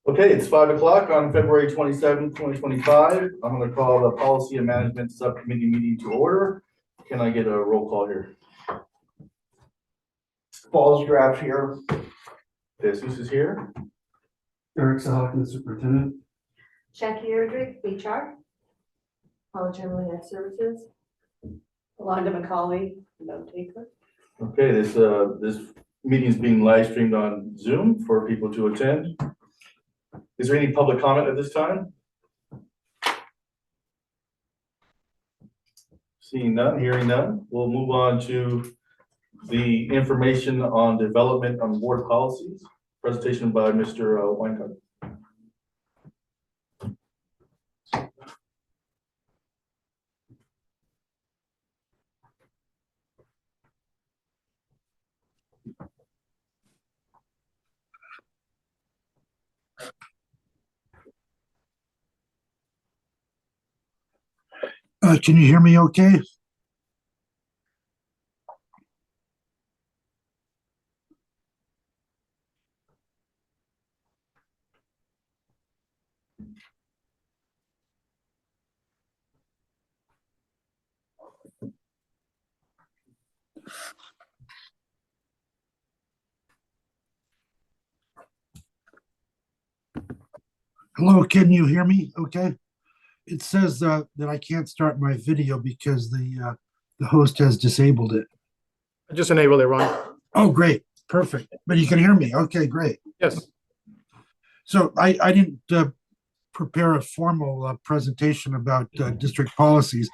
Okay, it's 5 o'clock on February 27th, 2025. I'm going to call the Policy and Management Subcommittee meeting to order. Can I get a roll call here? Falls draft here. Jesus is here. Eric Sahakin, Superintendent. Jackie Erdrich, HR. Paula Chamberlain, Ed Services. Yolanda McCauley, note taker. Okay, this meeting is being live streamed on Zoom for people to attend. Is there any public comment at this time? Seeing none, hearing none, we'll move on to the information on development on board policies. Presentation by Mr. Weingarten. Can you hear me okay? Hello, can you hear me okay? It says that I can't start my video because the host has disabled it. I just enabled it, Ron. Oh, great, perfect. But you can hear me. Okay, great. Yes. So I didn't prepare a formal presentation about district policies,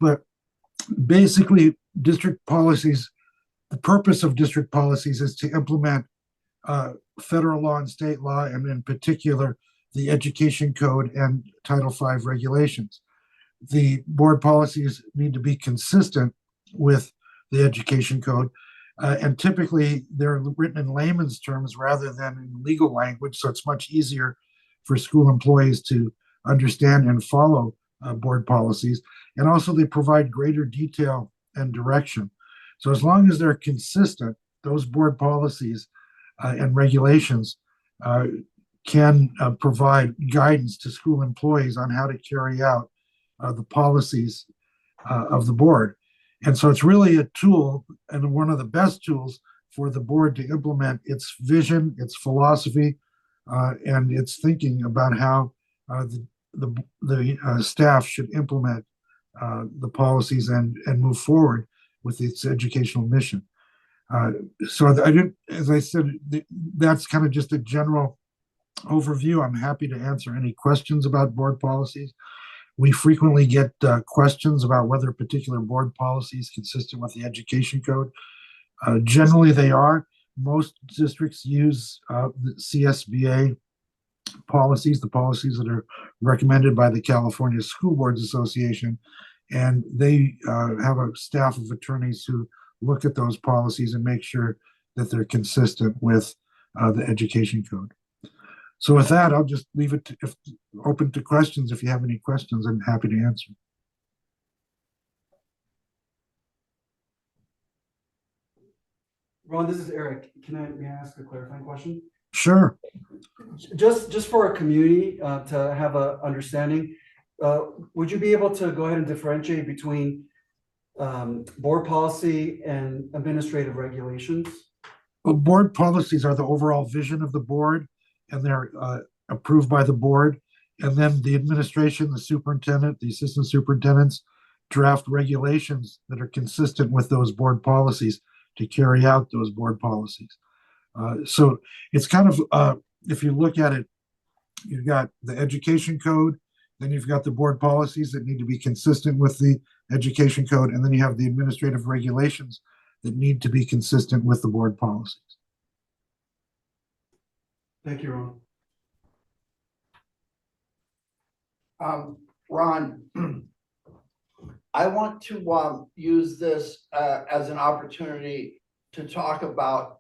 but basically district policies, the purpose of district policies is to implement federal law and state law, and in particular, the Education Code and Title V regulations. The board policies need to be consistent with the Education Code, and typically they're written in layman's terms rather than in legal language, so it's much easier for school employees to understand and follow board policies. And also they provide greater detail and direction. So as long as they're consistent, those board policies and regulations can provide guidance to school employees on how to carry out the policies of the board. And so it's really a tool, and one of the best tools for the board to implement its vision, its philosophy, and its thinking about how the staff should implement the policies and move forward with its educational mission. So I didn't, as I said, that's kind of just a general overview. I'm happy to answer any questions about board policies. We frequently get questions about whether a particular board policy is consistent with the Education Code. Generally, they are. Most districts use the CSBA policies, the policies that are recommended by the California School Boards Association, and they have a staff of attorneys who look at those policies and make sure that they're consistent with the Education Code. So with that, I'll just leave it open to questions. If you have any questions, I'm happy to answer. Ron, this is Eric. May I ask a clarifying question? Sure. Just for a community to have a understanding, would you be able to go ahead and differentiate between board policy and administrative regulations? Well, board policies are the overall vision of the board, and they're approved by the board. And then the administration, the superintendent, the assistant superintendents draft regulations that are consistent with those board policies to carry out those board policies. So it's kind of, if you look at it, you've got the Education Code, then you've got the board policies that need to be consistent with the Education Code, and then you have the administrative regulations that need to be consistent with the board policies. Thank you, Ron. Ron, I want to use this as an opportunity to talk about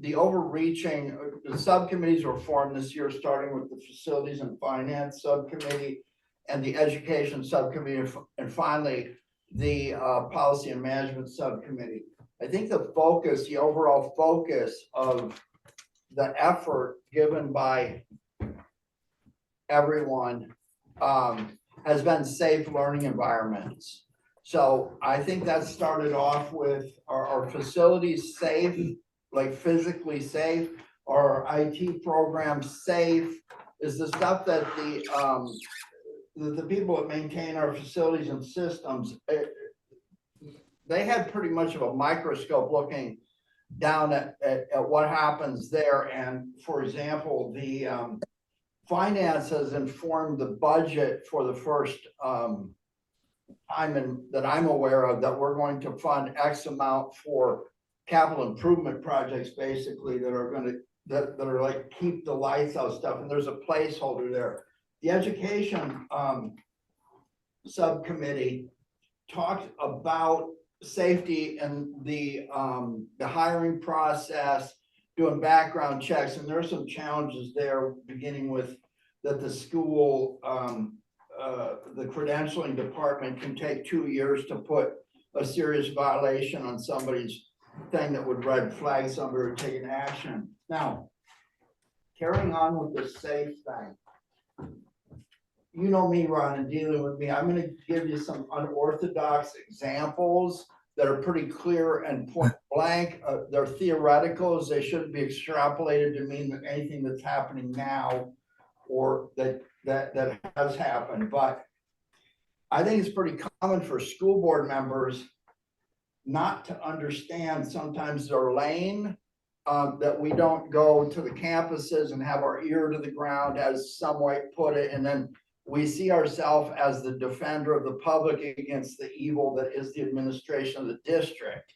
the overreaching. The subcommittees were formed this year, starting with the Facilities and Finance Subcommittee and the Education Subcommittee, and finally the Policy and Management Subcommittee. I think the overall focus of the effort given by everyone, has been safe learning environments. So I think that started off with, our facilities safe, like physically safe? Are our IT programs safe? Is the stuff that the people that maintain our facilities and systems, they had pretty much of a microscope looking down at what happens there. And for example, the finance has informed the budget for the first time that I'm aware of, that we're going to fund X amount for capital improvement projects, basically, that are gonna, that are like keep the lights out stuff, and there's a placeholder there. The education subcommittee talked about safety and the hiring process, doing background checks, and there are some challenges there, beginning with that the school, the credentialing department can take 2 years to put a serious violation on somebody's thing that would red flag somebody or take an action. Now, carrying on with the safe thing. You know me, Ron, and dealing with me, I'm gonna give you some unorthodox examples that are pretty clear and point blank. They're theoreticals. They shouldn't be extrapolated to mean that anything that's happening now or that has happened. But I think it's pretty common for school board members not to understand sometimes their lane, that we don't go to the campuses and have our ear to the ground, as some might put it, and then we see ourselves as the defender of the public against the evil that is the administration of the district.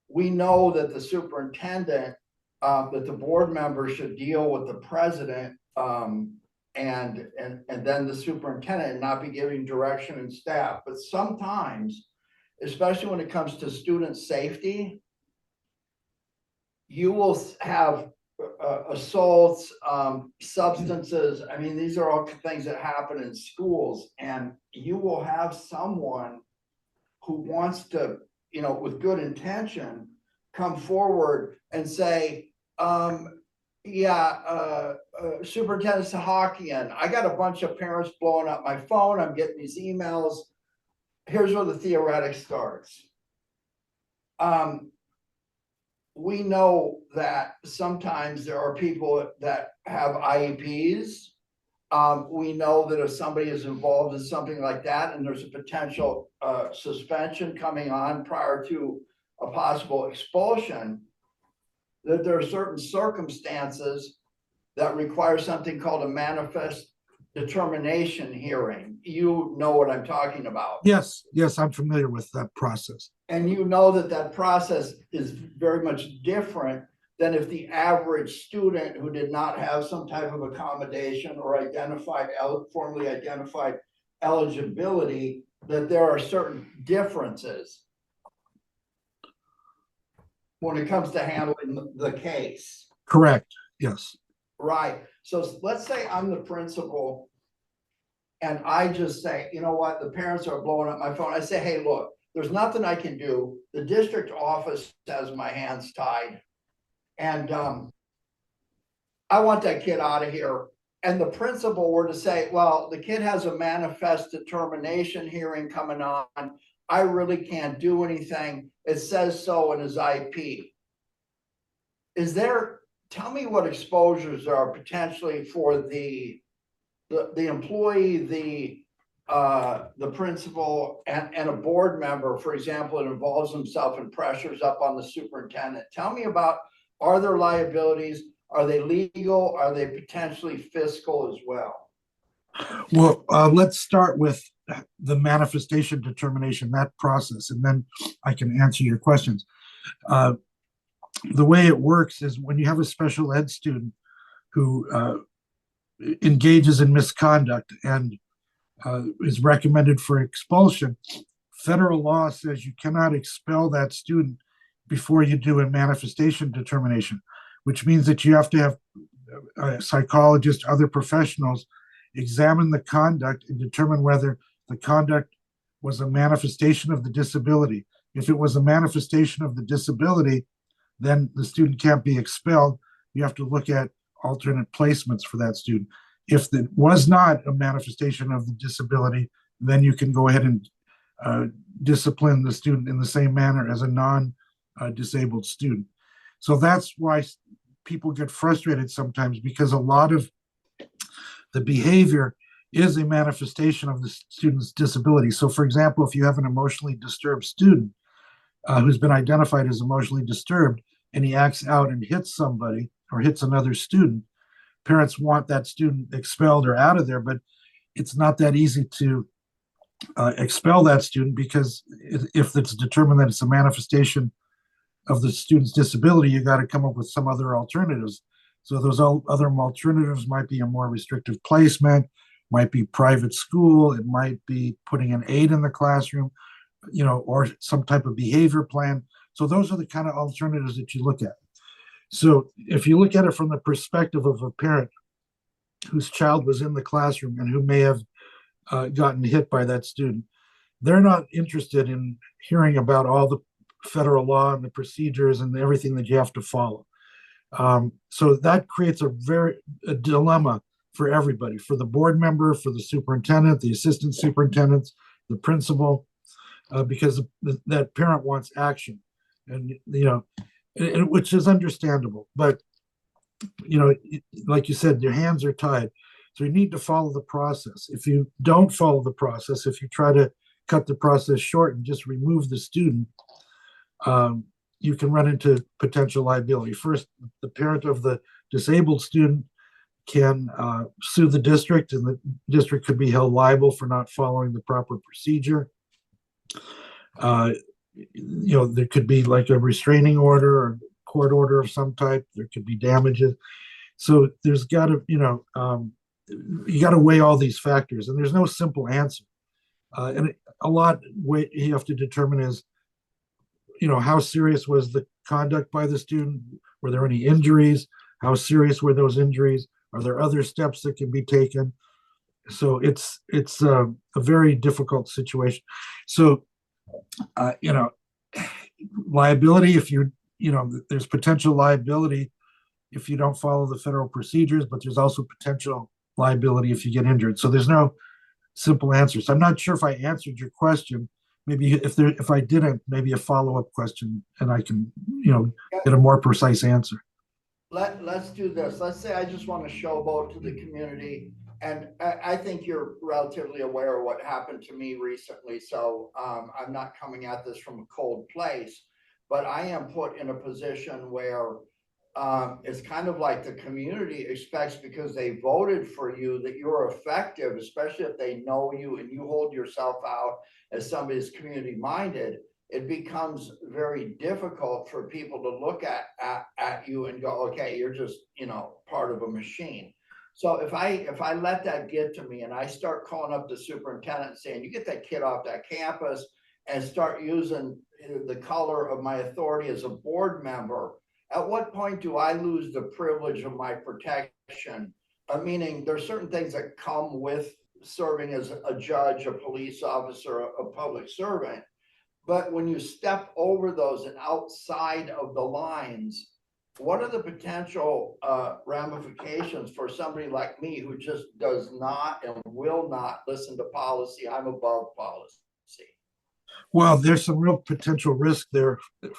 We know that the superintendent, that the board members should deal with the president, and then the superintendent, and not be giving direction and staff. But sometimes, especially when it comes to student safety, you will have assaults, substances. I mean, these are all things that happen in schools, and you will have someone who wants to, you know, with good intention, come forward and say, Superintendent Sahakian, I got a bunch of parents blowing up my phone. I'm getting these emails. Here's where the theoretic starts. We know that sometimes there are people that have IEPs. We know that if somebody is involved in something like that, and there's a potential suspension coming on prior to a possible expulsion, that there are certain circumstances that require something called a manifest determination hearing. You know what I'm talking about. Yes, I'm familiar with that process. And you know that that process is very much different than if the average student who did not have some type of accommodation or formally identified eligibility, that there are certain differences when it comes to handling the case. Correct, yes. Right. So let's say I'm the principal and I just say, you know what, the parents are blowing up my phone. I say, hey, look, there's nothing I can do. The district office has my hands tied. And I want that kid out of here. And the principal were to say, well, the kid has a manifest determination hearing coming on. I really can't do anything. It says so in his IP. Tell me what exposures there are potentially for the employee, the principal, and a board member, for example, it involves himself in pressures up on the superintendent. Tell me about, are there liabilities? Are they legal? Are they potentially fiscal as well? Well, let's start with the manifestation determination, that process, and then I can answer your questions. The way it works is when you have a special ed student who engages in misconduct and is recommended for expulsion, federal law says you cannot expel that student before you do a manifestation determination, which means that you have to have a psychologist, other professionals examine the conduct and determine whether the conduct was a manifestation of the disability. If it was a manifestation of the disability, then the student can't be expelled. You have to look at alternate placements for that student. If it was not a manifestation of the disability, then you can go ahead and discipline the student in the same manner as a non-disabled student. So that's why people get frustrated sometimes, because a lot of the behavior is a manifestation of the student's disability. So for example, if you have an emotionally disturbed student who's been identified as emotionally disturbed and he acts out and hits somebody or hits another student, parents want that student expelled or out of there, but it's not that easy to expel that student, because if it's determined that it's a manifestation of the student's disability, you got to come up with some other alternatives. So those other alternatives might be a more restrictive placement, might be private school, it might be putting an aide in the classroom, or some type of behavior plan. So those are the kind of alternatives that you look at. So if you look at it from the perspective of a parent whose child was in the classroom and who may have gotten hit by that student, they're not interested in hearing about all the federal law and the procedures and everything that you have to follow. So that creates a dilemma for everybody, for the board member, for the superintendent, the assistant superintendents, the principal, because that parent wants action, and which is understandable. But like you said, your hands are tied, so you need to follow the process. If you don't follow the process, if you try to cut the process short and just remove the student, you can run into potential liability. First, the parent of the disabled student can sue the district, and the district could be held liable for not following the proper procedure. There could be like a restraining order or court order of some type. There could be damages. So there's got to, you got to weigh all these factors, and there's no simple answer. And a lot you have to determine is, how serious was the conduct by the student? Were there any injuries? How serious were those injuries? Are there other steps that can be taken? So it's a very difficult situation. So, liability, if there's potential liability if you don't follow the federal procedures, but there's also potential liability if you get injured. So there's no simple answers. I'm not sure if I answered your question. Maybe if I didn't, maybe a follow-up question, and I can, get a more precise answer. Let's do this. Let's say I just want to showboat to the community, and I think you're relatively aware of what happened to me recently. So I'm not coming at this from a cold place, but I am put in a position where it's kind of like the community expects, because they voted for you, that you're effective, especially if they know you and you hold yourself out as somebody who's community minded. It becomes very difficult for people to look at you and go, okay, you're just, part of a machine. So if I let that get to me and I start calling up the superintendent saying, you get that kid off that campus, and start using the color of my authority as a board member, at what point do I lose the privilege of my protection? Meaning there's certain things that come with serving as a judge, a police officer, a public servant. But when you step over those and outside of the lines, what are the potential ramifications for somebody like me who just does not and will not listen to policy? I'm above policy. Well, there's some real potential risk there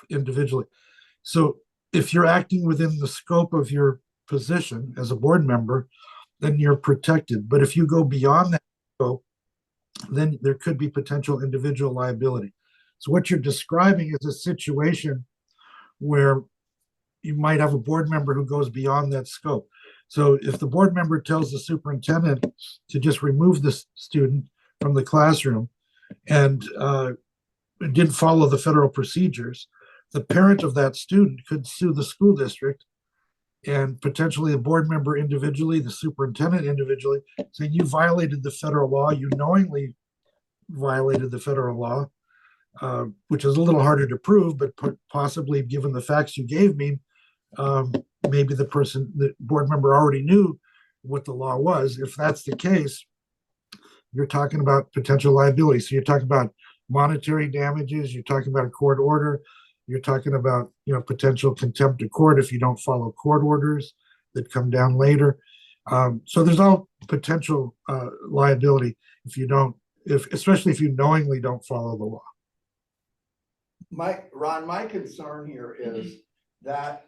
individually. So if you're acting within the scope of your position as a board member, then you're protected. But if you go beyond that scope, then there could be potential individual liability. So what you're describing is a situation where you might have a board member who goes beyond that scope. So if the board member tells the superintendent to just remove the student from the classroom and didn't follow the federal procedures, the parent of that student could sue the school district, and potentially the board member individually, the superintendent individually, saying you violated the federal law, you knowingly violated the federal law, which is a little harder to prove, but possibly given the facts you gave me, maybe the board member already knew what the law was. If that's the case, you're talking about potential liability. So you're talking about monetary damages, you're talking about a court order, you're talking about potential contempt of court if you don't follow court orders that come down later. So there's all potential liability if you don't, especially if you knowingly don't follow the law. Ron, my concern here is that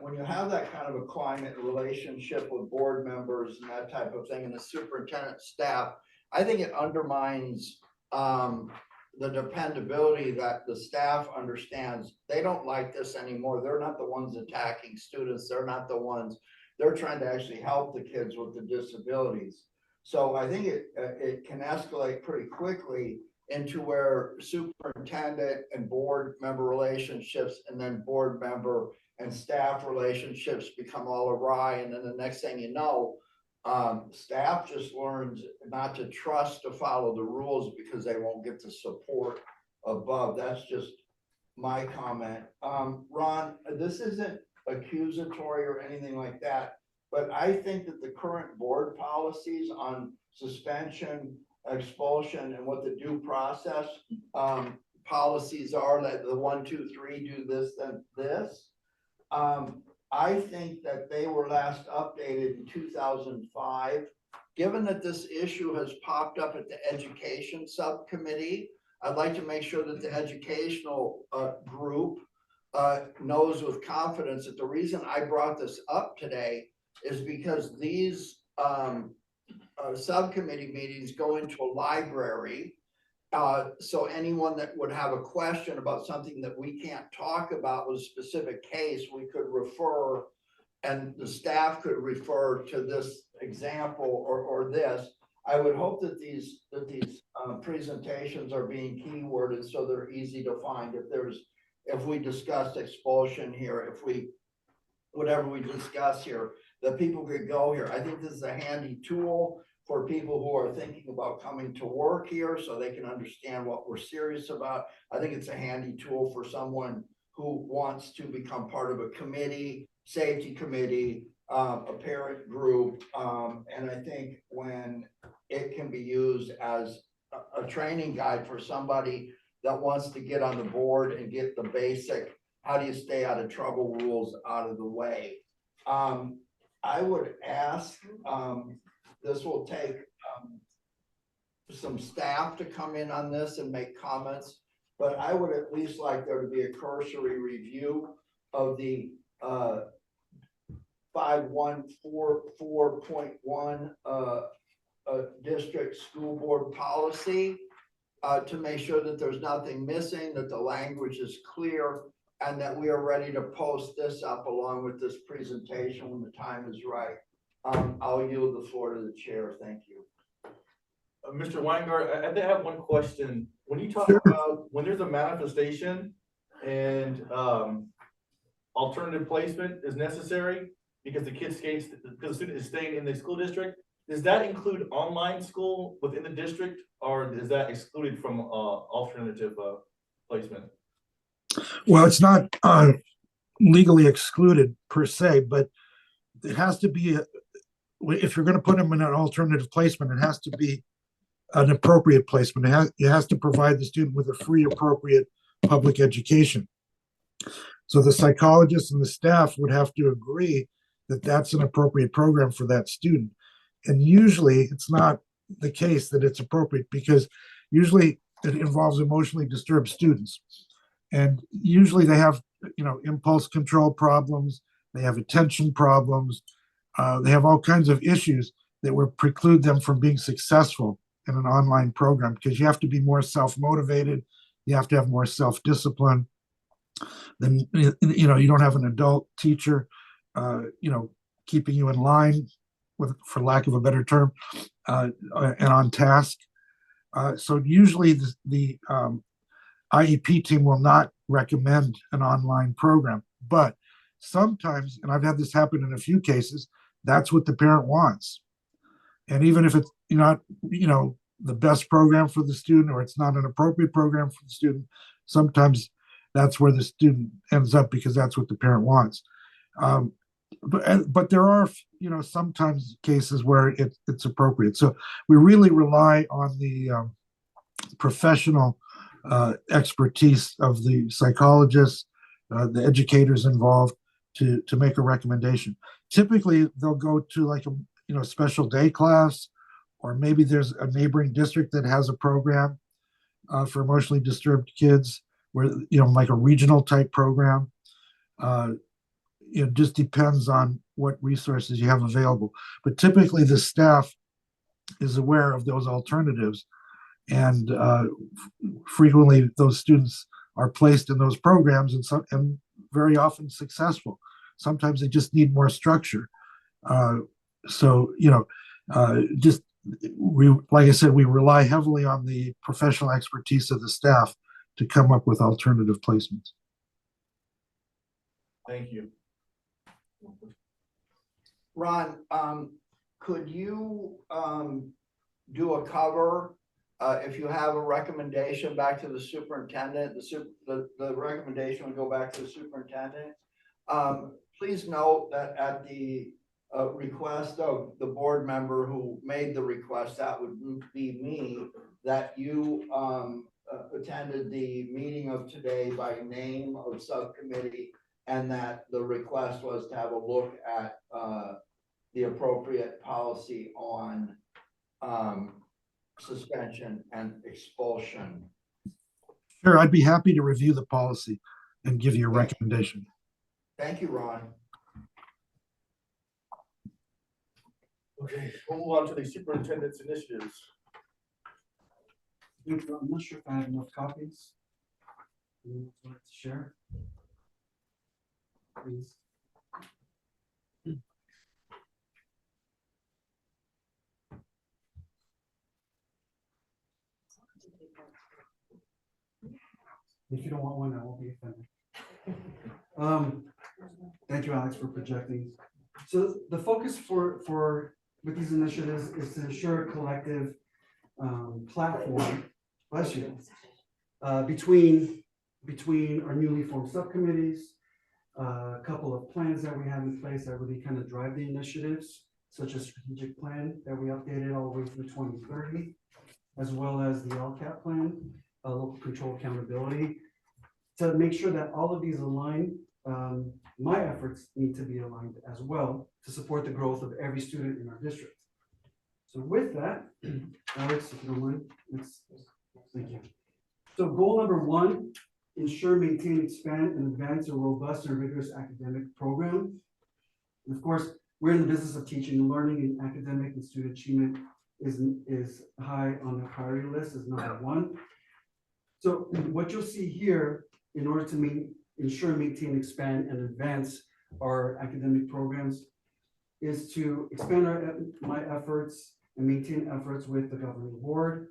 when you have that kind of a climate relationship with board members and that type of thing and the superintendent staff, I think it undermines the dependability that the staff understands. They don't like this anymore. They're not the ones attacking students. They're not the ones, they're trying to actually help the kids with the disabilities. So I think it can escalate pretty quickly into where superintendent and board member relationships and then board member and staff relationships become all awry. And then the next thing you know, staff just learns not to trust to follow the rules because they won't get the support above. That's just my comment. Ron, this isn't accusatory or anything like that, but I think that the current board policies on suspension, expulsion, and what the due process policies are, that the 1, 2, 3 do this, then this. I think that they were last updated in 2005. Given that this issue has popped up at the education subcommittee, I'd like to make sure that the educational group knows with confidence that the reason I brought this up today is because these subcommittee meetings go into a library. So anyone that would have a question about something that we can't talk about with a specific case, we could refer, and the staff could refer to this example or this. I would hope that these presentations are being keyworded so they're easy to find. If we discussed expulsion here, whatever we discuss here, that people could go here. I think this is a handy tool for people who are thinking about coming to work here so they can understand what we're serious about. I think it's a handy tool for someone who wants to become part of a committee, safety committee, a parent group. And I think when it can be used as a training guide for somebody that wants to get on the board and get the basic, how do you stay out of trouble rules out of the way. I would ask, this will take some staff to come in on this and make comments, but I would at least like there to be a cursory review of the 5144.1 district school board policy to make sure that there's nothing missing, that the language is clear, and that we are ready to post this up along with this presentation when the time is right. I'll yield the floor to the chair. Thank you. Mr. Weingart, I have one question. When you talk Sure. about, when there's a manifestation and alternative placement is necessary because the student is staying in the school district, does that include online school within the district, or is that excluded from alternative placement? Well, it's not legally excluded per se, but it has to be, if you're going to put them in an alternative placement, it has to be an appropriate placement. It has to provide the student with a free, appropriate public education. So the psychologist and the staff would have to agree that that's an appropriate program for that student. And usually it's not the case that it's appropriate, because usually it involves emotionally disturbed students. And usually they have, impulse control problems, they have attention problems, they have all kinds of issues that would preclude them from being successful in an online program, because you have to be more self-motivated, you have to have more self-discipline. Then, you don't have an adult teacher, keeping you in line, for lack of a better term, and on task. So usually the IEP team will not recommend an online program, but sometimes, and I've had this happen in a few cases, that's what the parent wants. And even if it's not, the best program for the student, or it's not an appropriate program for the student, sometimes that's where the student ends up because that's what the parent wants. But there are, sometimes cases where it's appropriate. So we really rely on the professional expertise of the psychologists, the educators involved to make a recommendation. Typically, they'll go to like special day class, or maybe there's a neighboring district that has a program for emotionally disturbed kids, where, like a regional type program. It just depends on what resources you have available. But typically the staff is aware of those alternatives, and frequently those students are placed in those programs, and very often successful. Sometimes they just need more structure. So just like I said, we rely heavily on the professional expertise of the staff to come up with alternative placements. Thank you. Ron, could you do a cover? If you have a recommendation back to the superintendent, the recommendation would go back to the superintendent. Please note that at the request of the board member who made the request, that would be me, that you attended the meeting of today by name of subcommittee, and that the request was to have a look at the appropriate policy on suspension and expulsion. Sure, I'd be happy to review the policy and give you a recommendation. Thank you, Ron. Okay, we'll move on to the superintendent's initiatives. I'm not sure if I have enough copies. Would you like to share? Please. If you don't want one, I won't be offended. Thank you, Alex, for projecting. So the focus with these initiatives is to ensure a collective platform, bless you, between our newly formed subcommittees, a couple of plans that we have in place that really kind of drive the initiatives, such as strategic plan that we updated all the way through 2030, as well as the LCAP plan, local control accountability, to make sure that all of these align. My efforts need to be aligned as well to support the growth of every student in our district. So with that, Alex, if you don't mind, thank you. So goal number 1, ensure, maintain, expand, and advance a robust and rigorous academic program. And of course, we're in the business of teaching and learning, and academic and student achievement is high on the priority list as number 1. So what you'll see here, in order to ensure, maintain, expand, and advance our academic programs, is to expand my efforts and maintain efforts with the governing board,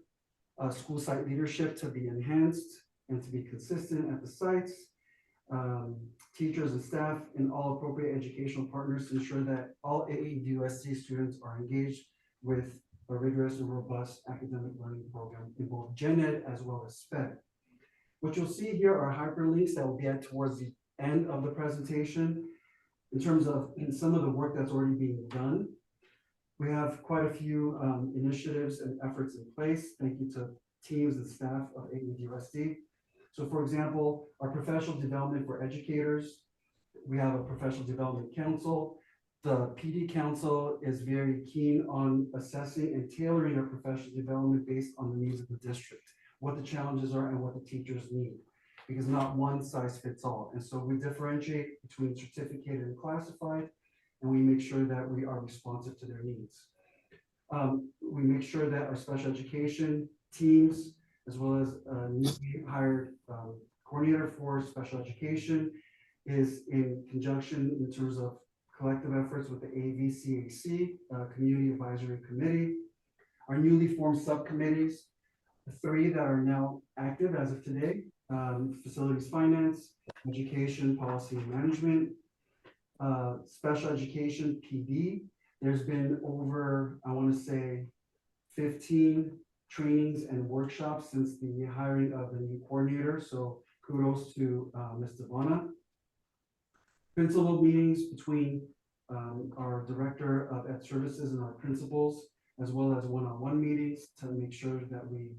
school site leadership to be enhanced and to be consistent at the sites, teachers and staff and all appropriate educational partners to ensure that all AAUSC students are engaged with a rigorous and robust academic learning program in both Gen Ed as well as SPED. What you'll see here are hyperlinks that will be at towards the end of the presentation in terms of some of the work that's already being done. We have quite a few initiatives and efforts in place. Thank you to teams and staff of AAUSD. So for example, our professional development for educators, we have a professional development council. The PD council is very keen on assessing and tailoring our professional development based on the needs of the district, what the challenges are and what the teachers need, because not one size fits all. And so we differentiate between certificated and classified, and we make sure that we are responsive to their needs. We make sure that our special education teams, as well as a newly hired coordinator for special education, is in conjunction in terms of collective efforts with the AVCAC, Community Advisory Committee, our newly formed subcommittees, the 3 that are now active as of today, facilities finance, education, policy and management, special education PD. There's been over, I want to say, 15 trainings and workshops since the hiring of the new coordinator. So kudos to Ms. Devana. Principal meetings between our director of ed services and our principals, as well as one-on-one meetings to make sure that we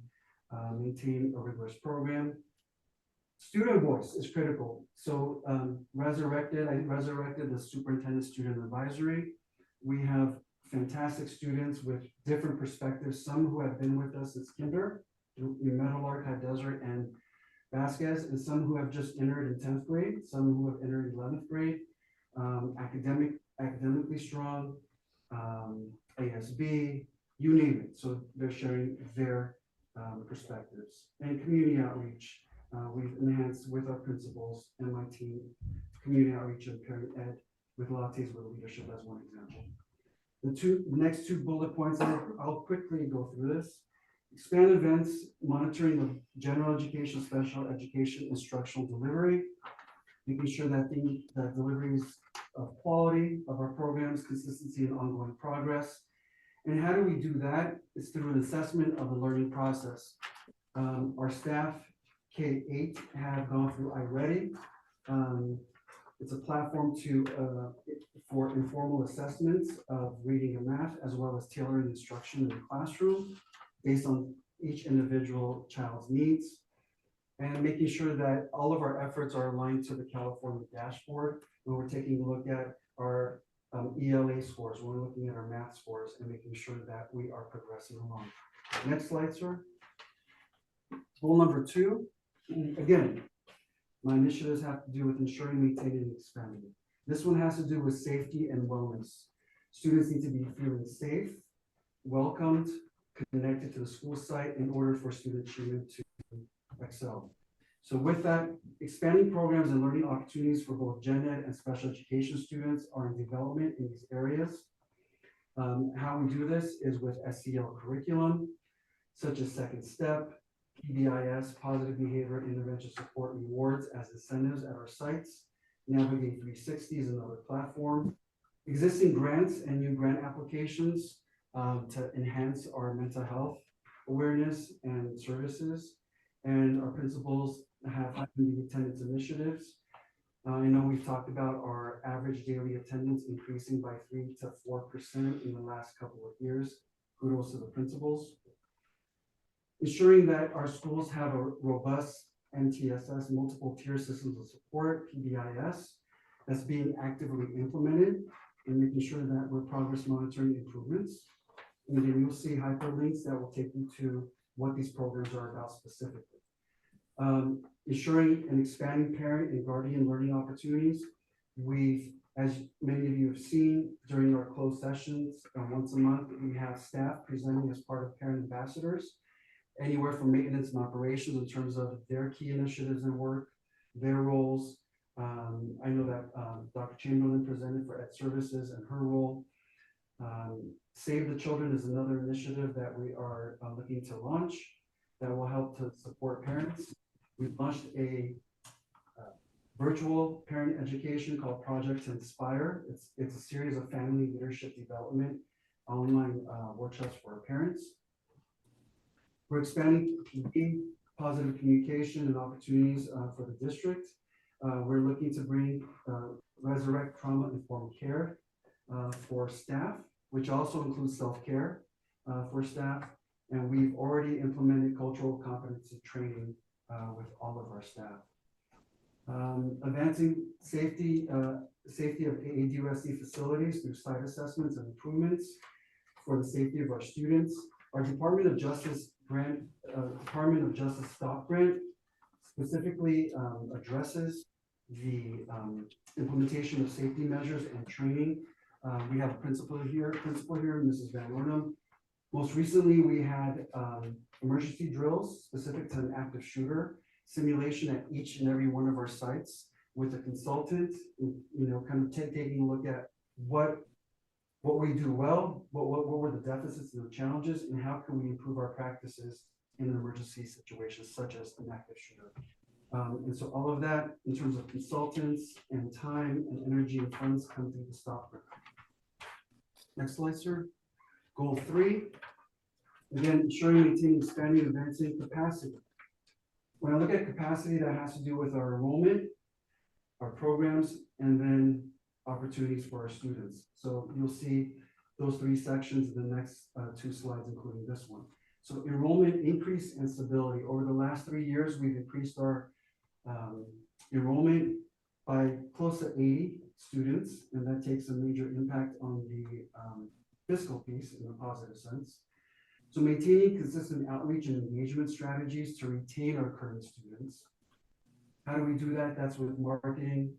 maintain a rigorous program. Student voice is critical. So I resurrected the superintendent student advisory. We have fantastic students with different perspectives, some who have been with us since kinder, Meadowlark, High Desert, and Vasquez, and some who have just entered in 10th grade, some who have entered 11th grade, academically strong, ASB, you name it. So they're sharing their perspectives. And community outreach, we've enhanced with our principals and my team, community outreach and parent ed with lattes with leadership as one example. The next two bullet points, I'll quickly go through this. Expand events, monitoring of general education, special education, instructional delivery, making sure that the deliveries of quality of our programs, consistency and ongoing progress. And how do we do that? It's through an assessment of the learning process. Our staff, K-8, have gone through iReady. It's a platform for informal assessments of reading and math, as well as tailoring instruction in the classroom based on each individual child's needs, and making sure that all of our efforts are aligned to the California dashboard when we're taking a look at our ELA scores, when we're looking at our math scores, and making sure that we are progressing along. Next slide, sir. Goal number 2, again, my initiatives have to do with ensuring, maintaining, and expanding. This one has to do with safety and wellness. Students need to be feeling safe, welcomed, connected to the school site in order for student achievement to excel. So with that, expanding programs and learning opportunities for both gen ed and special education students are in development in these areas. How we do this is with SEL curriculum, such as Second Step, PBIS, Positive Behavior Intervention Support Rewards as incentives at our sites. Navigate 360 is another platform. Existing grants and new grant applications to enhance our mental health awareness and services. And our principals have the attendance initiatives. I know we've talked about our average daily attendance increasing by 3 to 4% in the last couple of years. Kudos to the principals. Ensuring that our schools have a robust MTSS, multiple tier systems of support, PBIS, that's being actively implemented, and making sure that we're progress monitoring improvements. And then you'll see hyperlinks that will take you to what these programs are about specifically. Ensuring and expanding parent and guardian learning opportunities. We've, as many of you have seen during our closed sessions, once a month, we have staff presenting as part of parent ambassadors, anywhere from maintenance and operations in terms of their key initiatives and work, their roles. I know that Dr. Chamberlain presented for Ed Services and her role. Save the Children is another initiative that we are looking to launch that will help to support parents. We've launched a virtual parent education called Project Inspire. It's a series of family leadership development online workshops for our parents. We're expanding positive communication and opportunities for the district. We're looking to bring resurrect trauma-informed care for staff, which also includes self-care for staff. And we've already implemented cultural competency training with all of our staff. Advancing safety of ADUSD facilities through site assessments and improvements for the safety of our students. Our Department of Justice grant, Department of Justice stop grant specifically addresses the implementation of safety measures and training. We have a principal here, Mrs. Van Ornum. Most recently, we had emergency drills specific to an active shooter simulation at each and every one of our sites with a consultant, kind of taking a look at what we do well, what were the deficits and the challenges, and how can we improve our practices in an emergency situation such as an active shooter. And so all of that in terms of consultants and time and energy and funds come through the stop grant. Next slide, sir. Goal 3, again, ensuring, maintaining, expanding, advancing capacity. When I look at capacity, that has to do with our enrollment, our programs, and then opportunities for our students. So you'll see those 3 sections in the next 2 slides, including this one. So enrollment increase and stability. Over the last 3 years, we've increased our enrollment by close to 80 students, and that takes a major impact on the fiscal piece in a positive sense. So maintaining consistent outreach and engagement strategies to retain our current students. How do we do that? That's with marketing,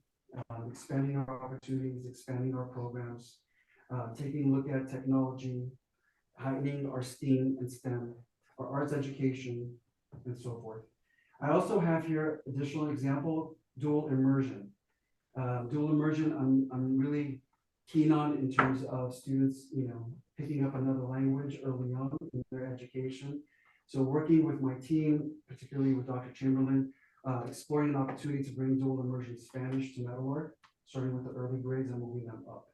expanding our opportunities, expanding our programs, taking a look at technology, heightening our STEAM and STEM, our arts education, and so forth. I also have here additional example, dual immersion. Dual immersion, I'm really keen on in terms of students, picking up another language early on in their education. So working with my team, particularly with Dr. Chamberlain, exploring an opportunity to bring dual immersion Spanish to Meadowlark, starting with the early grades and moving them up.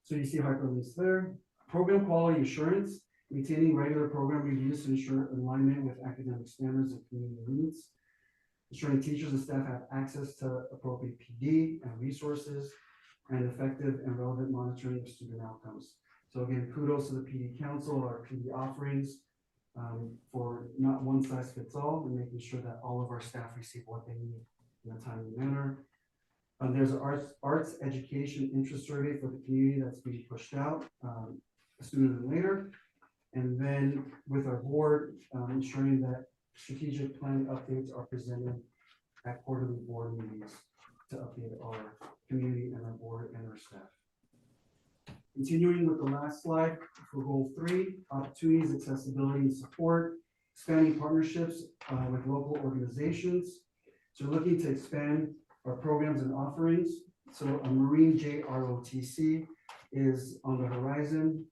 So you see hyperlinks there. Program quality assurance, maintaining regular program reviews to ensure alignment with academic standards and community needs. Ensuring teachers and staff have access to appropriate PD and resources, and effective and relevant monitoring of student outcomes. So again, kudos to the PD Council, our PD offerings, for not one size fits all, and making sure that all of our staff receive what they need in a timely manner. There's an arts education interest survey for the community that's being pushed out sooner than later. And then with our board, ensuring that strategic plan updates are presented at quarterly board meetings to update our community and our board and our staff. Continuing with the last slide for goal 3, opportunities, accessibility, and support, expanding partnerships with local organizations. So looking to expand our programs and offerings. So a Marine JROTC is on the horizon.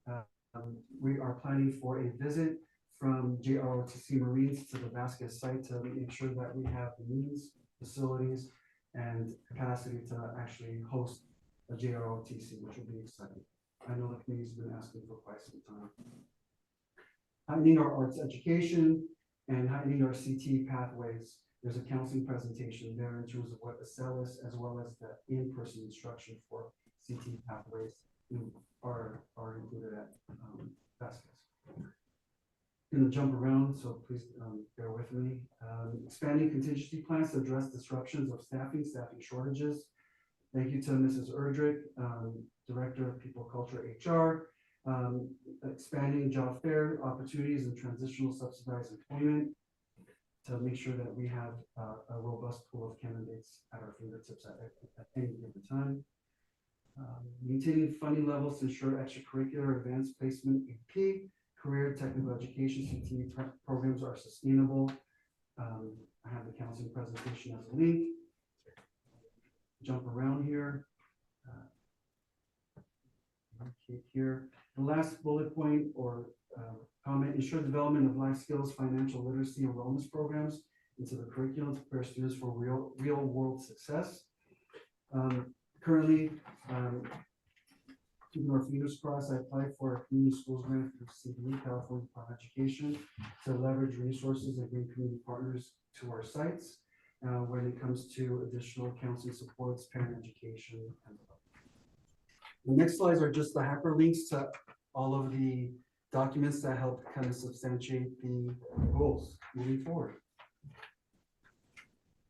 We are planning for a visit from JROTC Marines to the Vasquez site to make sure that we have the means, facilities, and capacity to actually host a JROTC, which will be exciting. I know the community's been asking for quite some time. Heightening our arts education and heightening our CT pathways. There's a counseling presentation there in terms of what the cell is, as well as the in-person instruction for CT pathways are included at Vasquez. Going to jump around, so please bear with me. Expanding contingency plans to address disruptions of staffing shortages. Thank you to Mrs. Erdrich, Director of People, Culture, HR. Expanding job fair opportunities and transitional subsidized employment to make sure that we have a robust pool of candidates at our fingertips at any given time. Maintaining funding levels to ensure extracurricular advanced placement AP, career technical education CTE programs are sustainable. I have the counseling presentation as a link. Jump around here. Here. The last bullet point or comment, ensure development of life skills, financial literacy, and wellness programs into the curriculum to prepare students for real world success. Currently, keeping our fingers crossed, I applied for a community schools grant through CBE, California Department of Education, to leverage resources and bring community partners to our sites when it comes to additional counseling supports, parent education, and the next slides are just the hyperlinks to all of the documents that help kind of substantiate the goals moving forward.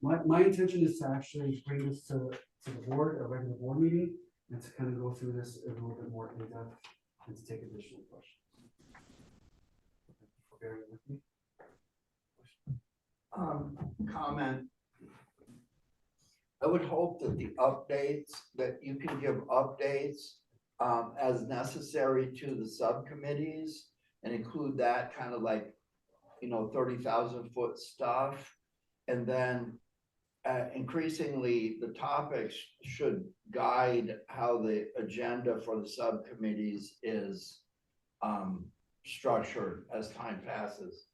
My intention is to actually bring this to the board, a regular board meeting, and to kind of go through this a little bit more in depth and to take additional questions. Thank you for bearing with me. Comment. I would hope that the updates, that you can give updates as necessary to the subcommittees and include that kind of like, 30,000 foot stuff. And then increasingly the topics should guide how the agenda for the subcommittees is structured as time passes.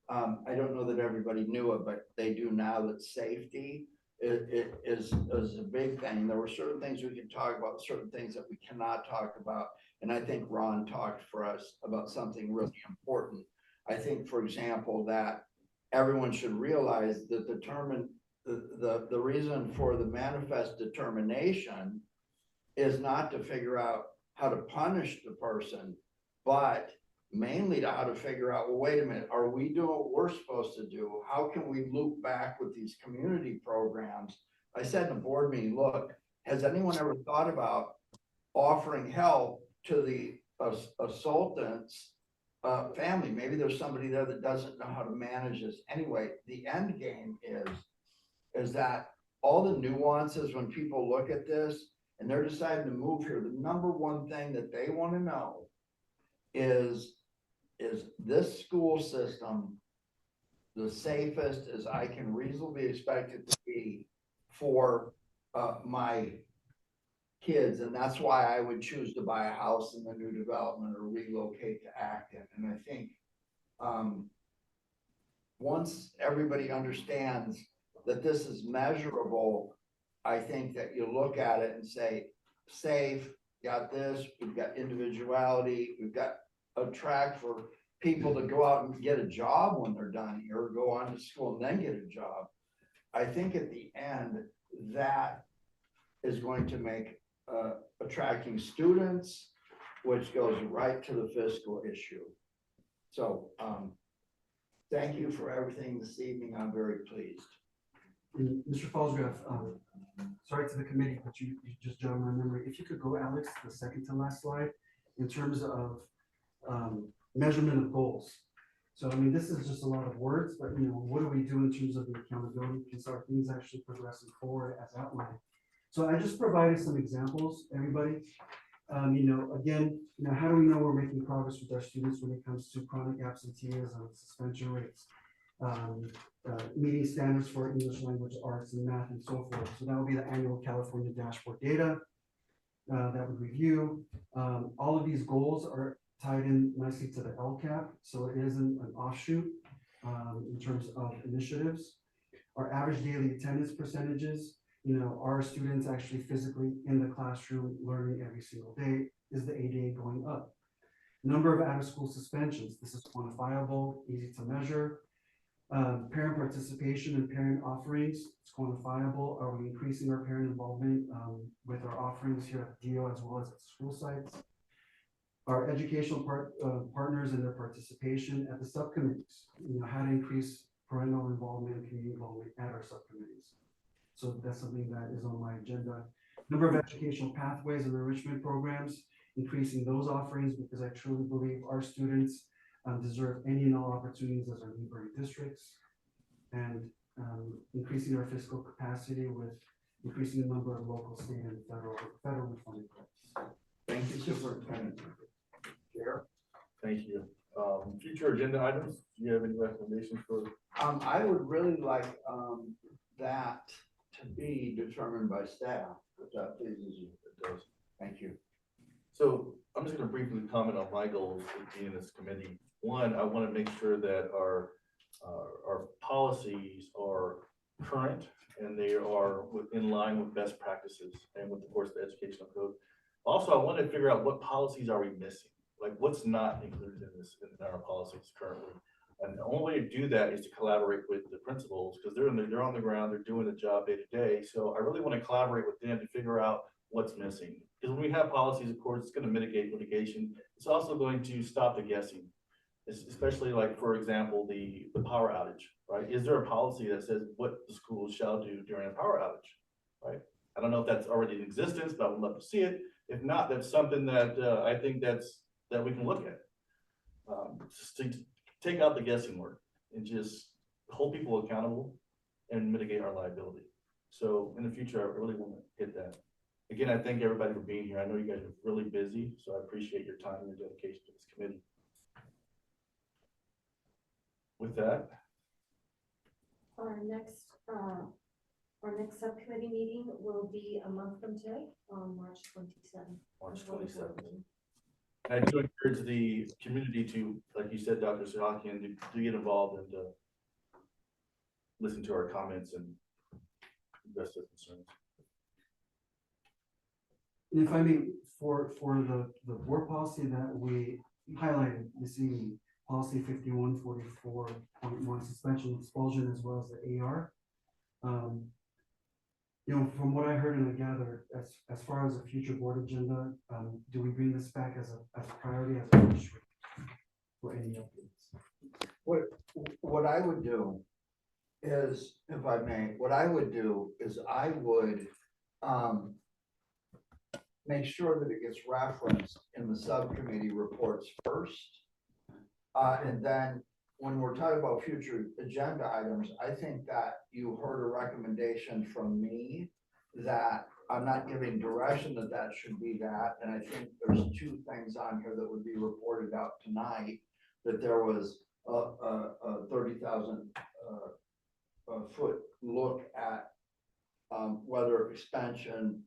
I don't know that everybody knew it, but they do now that safety it is a big thing. There were certain things we could talk about, certain things that we cannot talk about. And I think Ron talked for us about something really important. I think, for example, that everyone should realize that the reason for the manifest determination is not to figure out how to punish the person, but mainly to how to figure out, well, wait a minute, are we doing what we're supposed to do? How can we loop back with these community programs? I said in the board meeting, look, has anyone ever thought about offering help to the assailant's family. Maybe there's somebody there that doesn't know how to manage this. Anyway, the end game is that all the nuances, when people look at this and they're deciding to move here, the number one thing that they want to know is this school system the safest as I can reasonably expect it to be for my kids? And that's why I would choose to buy a house in the new development or relocate to Acton. And I think once everybody understands that this is measurable, I think that you look at it and say, safe, got this, we've got individuality, we've got a track for people to go out and get a job when they're done here, or go on to school and then get a job. I think at the end, that is going to make attracting students, which goes right to the fiscal issue. So thank you for everything this evening. I'm very pleased. And Mr. Falsgraf, sorry to the committee, but you just jogged my memory. If you could go, Alex, the second to last slide, in terms of measurement of goals. So, I mean, this is just a lot of words, but you know, what do we do in terms of the accountability? Can our things actually progressing forward as outlined? So I just provided some examples, everybody. You know, again, you know, how do we know we're making progress with our students when it comes to chronic absenteeism, suspension rates, meeting standards for English language, arts, and math, and so forth. So that will be the annual California dashboard data that we review. All of these goals are tied in nicely to the LCAP, so it isn't an offshoot in terms of initiatives. Our average daily attendance percentages, you know, are students actually physically in the classroom learning every single day? Is the ADA going up? Number of out-of-school suspensions, this is quantifiable, easy to measure. Parent participation and parent offerings, it's quantifiable. Are we increasing our parent involvement with our offerings here at DO as well as at school sites? Our educational partners and their participation at the subcommittees, you know, how to increase parental involvement and community involvement at our subcommittees. So that's something that is on my agenda. Number of educational pathways and enrichment programs, increasing those offerings, because I truly believe our students deserve any and all opportunities as our neighboring districts, and increasing our fiscal capacity with increasing the number of local, state, and federal funded grants. Thank you, Superintendent. Chair. Thank you. Future agenda items, do you have any recommendations for? I would really like that to be determined by staff, if that pleases you. It does. Thank you. So I'm just gonna briefly comment on my goals with being in this committee. One, I want to make sure that our policies are current and they are in line with best practices and with, of course, the educational code. Also, I want to figure out what policies are we missing, like what's not included in our policies currently. And the only way to do that is to collaborate with the principals, because they're on the ground, they're doing the job day to day. So I really want to collaborate with them to figure out what's missing. Because when we have policies, of course, it's going to mitigate litigation. It's also going to stop the guessing. Especially like, for example, the power outage, right? Is there a policy that says what the schools shall do during a power outage, right? I don't know if that's already in existence, but I would love to see it. If not, that's something that I think that we can look at. Just to take out the guessing work and just hold people accountable and mitigate our liability. So in the future, I really want to hit that. Again, I thank everybody for being here. I know you guys are really busy, so I appreciate your time and your dedication to this committee. With that, Our next subcommittee meeting will be a month from today, on March 27th. March 27th. And I do encourage the community to, like you said, Dr. Sahakian, to get involved and listen to our comments and address their concerns. And if I may, for the board policy that we highlighted this evening, policy 5144.1, suspension, expulsion, as well as the AR. You know, from what I heard and I gathered, as far as a future board agenda, do we bring this back as a priority as a district for any updates? What I would do is, if I may, what I would do is I would make sure that it gets referenced in the subcommittee reports first. And then when we're talking about future agenda items, I think that you heard a recommendation from me that I'm not giving direction that that should be that. And I think there's two things on here that would be reported out tonight, that there was a 30,000 foot look at whether suspension,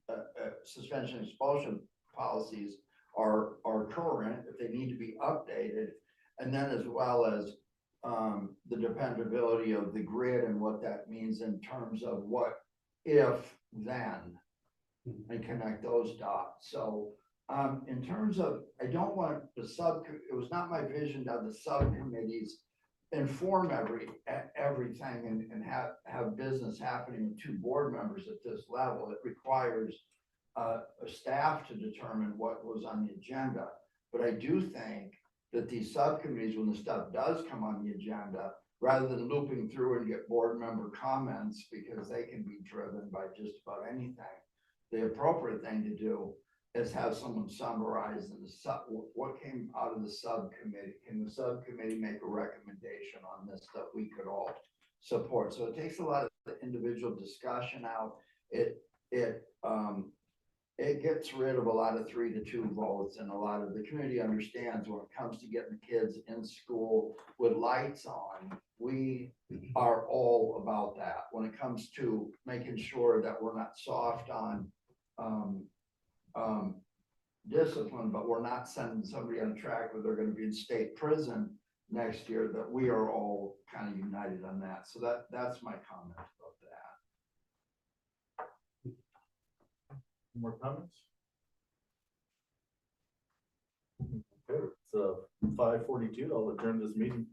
expulsion policies are current, if they need to be updated, and then as well as the dependability of the grid and what that means in terms of what if then, and connect those dots. So in terms of, I don't want the it was not my vision that the subcommittees inform everything and have business happening with two board members at this level. It requires a staff to determine what was on the agenda. But I do think that these subcommittees, when the stuff does come on the agenda, rather than looping through and get board member comments, because they can be driven by just about anything, the appropriate thing to do is have someone summarize what came out of the subcommittee. Can the subcommittee make a recommendation on this that we could all support? So it takes a lot of the individual discussion out. It gets rid of a lot of 3-2 votes, and a lot of the community understands when it comes to getting the kids in school with lights on. We are all about that when it comes to making sure that we're not soft on discipline, but we're not sending somebody on track where they're going to be in state prison next year, that we are all kind of united on that. So that's my comment about that. More comments? Okay, it's 5:42. I'll adjourn this meeting.